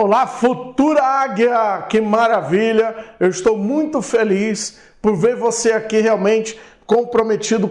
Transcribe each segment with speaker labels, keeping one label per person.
Speaker 1: Olá, futura águia! Que maravilha! Eu estou muito feliz por ver você aqui realmente comprometido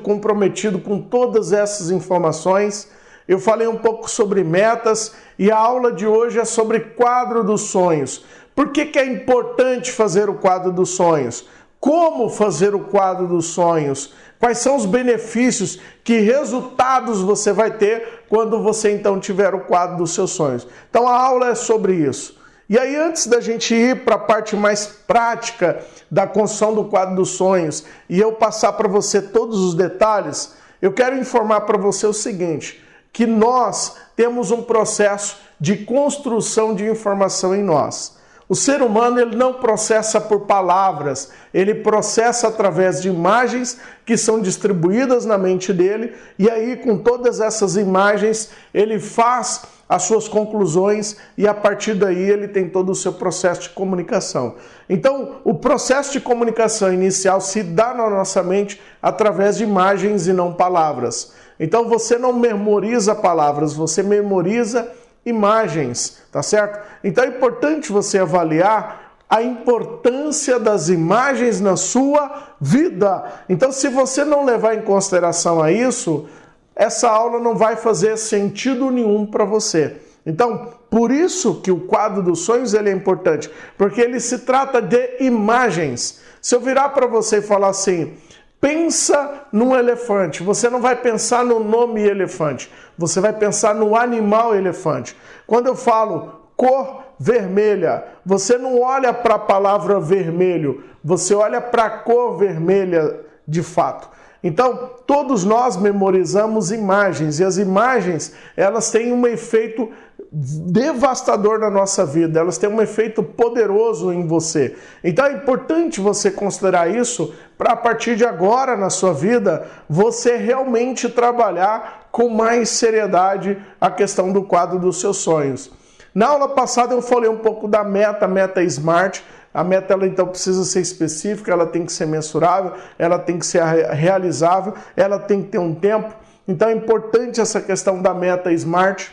Speaker 1: com todas essas informações. Eu falei um pouco sobre metas e a aula de hoje é sobre quadro dos sonhos. Por que é importante fazer o quadro dos sonhos? Como fazer o quadro dos sonhos? Quais são os benefícios, que resultados você vai ter quando você então tiver o quadro dos seus sonhos? Então a aula é sobre isso. E aí, antes da gente ir para a parte mais prática da construção do quadro dos sonhos e eu passar para você todos os detalhes, eu quero informar para você o seguinte, que nós temos um processo de construção de informação em nós. O ser humano ele não processa por palavras, ele processa através de imagens que são distribuídas na mente dele e aí com todas essas imagens ele faz as suas conclusões e a partir daí ele tem todo o seu processo de comunicação. Então o processo de comunicação inicial se dá na nossa mente através de imagens e não palavras. Então você não memoriza palavras, você memoriza imagens, tá certo? Então é importante você avaliar a importância das imagens na sua vida. Então se você não levar em consideração a isso, essa aula não vai fazer sentido nenhum para você. Então, por isso que o quadro dos sonhos ele é importante, porque ele se trata de imagens. Se eu virar para você e falar assim, pensa num elefante, você não vai pensar no nome elefante, você vai pensar no animal elefante. Quando eu falo cor vermelha, você não olha para a palavra vermelho, você olha para a cor vermelha de fato. Então, todos nós memorizamos imagens e as imagens, elas têm um efeito devastador na nossa vida, elas têm um efeito poderoso em você. Então é importante você considerar isso para a partir de agora na sua vida, você realmente trabalhar com mais seriedade a questão do quadro dos seus sonhos. Na aula passada eu falei um pouco da meta SMART. A meta ela então precisa ser específica, ela tem que ser mensurável, ela tem que ser realizável, ela tem que ter um tempo. Então é importante essa questão da meta SMART.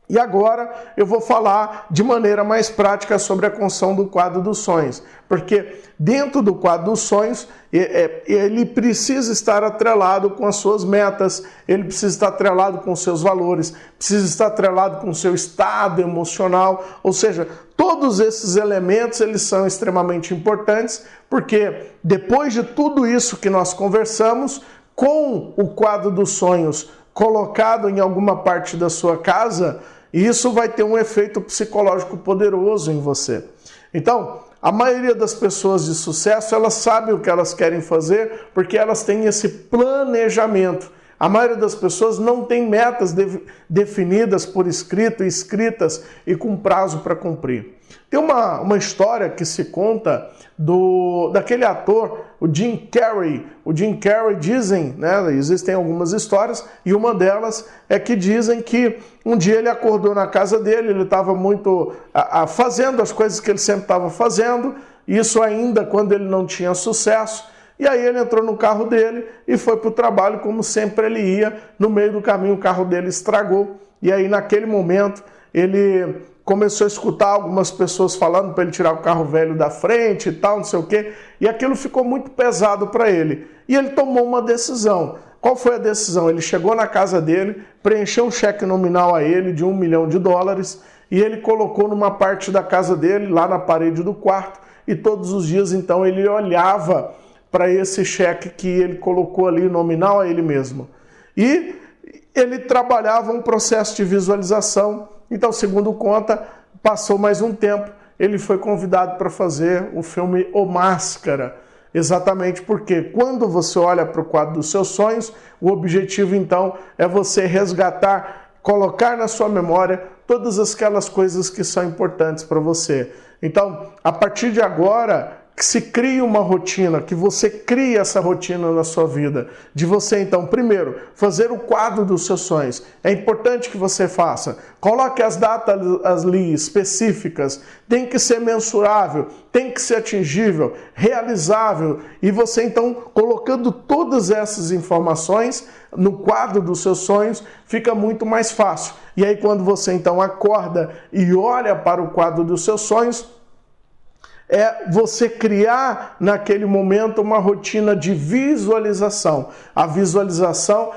Speaker 1: E agora eu vou falar de maneira mais prática sobre a construção do quadro dos sonhos. Porque dentro do quadro dos sonhos, ele precisa estar atrelado com as suas metas, ele precisa estar atrelado com os seus valores, precisa estar atrelado com o seu estado emocional. Ou seja, todos esses elementos eles são extremamente importantes, porque depois de tudo isso que nós conversamos, com o quadro dos sonhos colocado em alguma parte da sua casa, isso vai ter um efeito psicológico poderoso em você. Então, a maioria das pessoas de sucesso, elas sabem o que elas querem fazer porque elas têm esse planejamento. A maioria das pessoas não tem metas definidas por escrito, escritas e com prazo para cumprir. Tem uma história que se conta daquele ator, o Jim Carrey. O Jim Carrey dizem, né, existem algumas histórias, e uma delas é que dizem que um dia ele acordou na casa dele, ele estava muito fazendo as coisas que ele sempre estava fazendo, isso ainda quando ele não tinha sucesso, e aí ele entrou no carro dele e foi para o trabalho como sempre ele ia. No meio do caminho o carro dele estragou, e aí naquele momento ele começou a escutar algumas pessoas falando para ele tirar o carro velho da frente e tal, não sei o quê, e aquilo ficou muito pesado para ele. E ele tomou uma decisão. Qual foi a decisão? Ele chegou na casa dele, preencheu um cheque nominal a ele de $1 milhão e ele colocou numa parte da casa dele, lá na parede do quarto, e todos os dias então ele olhava para esse cheque que ele colocou ali nominal a ele mesmo. E ele trabalhava um processo de visualização. Então, segundo conta, passou mais um tempo, ele foi convidado para fazer o filme O Máscara. Exatamente porque quando você olha para o quadro dos seus sonhos, o objetivo então é você resgatar, colocar na sua memória todas aquelas coisas que são importantes para você. Então, a partir de agora, que se crie uma rotina, que você crie essa rotina na sua vida, de você então, primeiro, fazer o quadro dos seus sonhos. É importante que você faça. Coloque as datas ali específicas, tem que ser mensurável, tem que ser atingível, realizável, e você então, colocando todas essas informações no quadro dos seus sonhos, fica muito mais fácil. E aí quando você então acorda e olha para o quadro dos seus sonhos, é você criar naquele momento uma rotina de visualização. A visualização,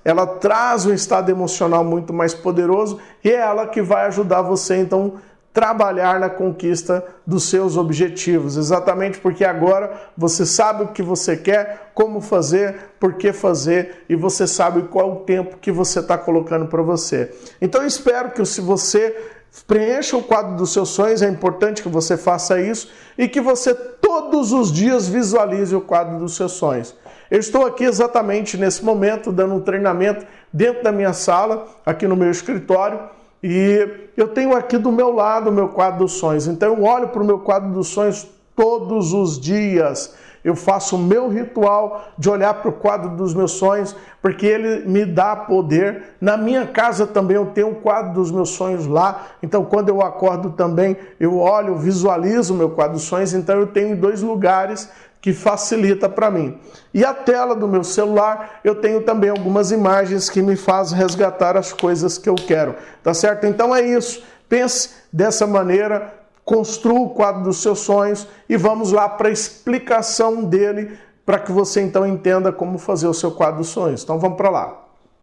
Speaker 1: ela traz um estado emocional muito mais poderoso e é ela que vai ajudar você, então, trabalhar na conquista dos seus objetivos. Exatamente porque agora você sabe o que você quer, como fazer, por que fazer e você sabe qual o tempo que você está colocando para você. Então eu espero que se você preencha o quadro dos seus sonhos, é importante que você faça isso e que você todos os dias visualize o quadro dos seus sonhos. Eu estou aqui exatamente nesse momento dando um treinamento dentro da minha sala, aqui no meu escritório, e eu tenho aqui do meu lado o meu quadro dos sonhos. Então eu olho para o meu quadro dos sonhos todos os dias. Eu faço o meu ritual de olhar para o quadro dos meus sonhos, porque ele me dá poder. Na minha casa também eu tenho um quadro dos meus sonhos lá. Então, quando eu acordo também, eu olho, visualizo o meu quadro dos sonhos. Então, eu tenho 2 lugares que facilita para mim. E a tela do meu celular, eu tenho também algumas imagens que me fazem resgatar as coisas que eu quero. Tá certo? Então, é isso. Pense dessa maneira. Construa o quadro dos seus sonhos e vamos lá para a explicação dele, para que você então entenda como fazer o seu quadro dos sonhos. Então vamos para lá.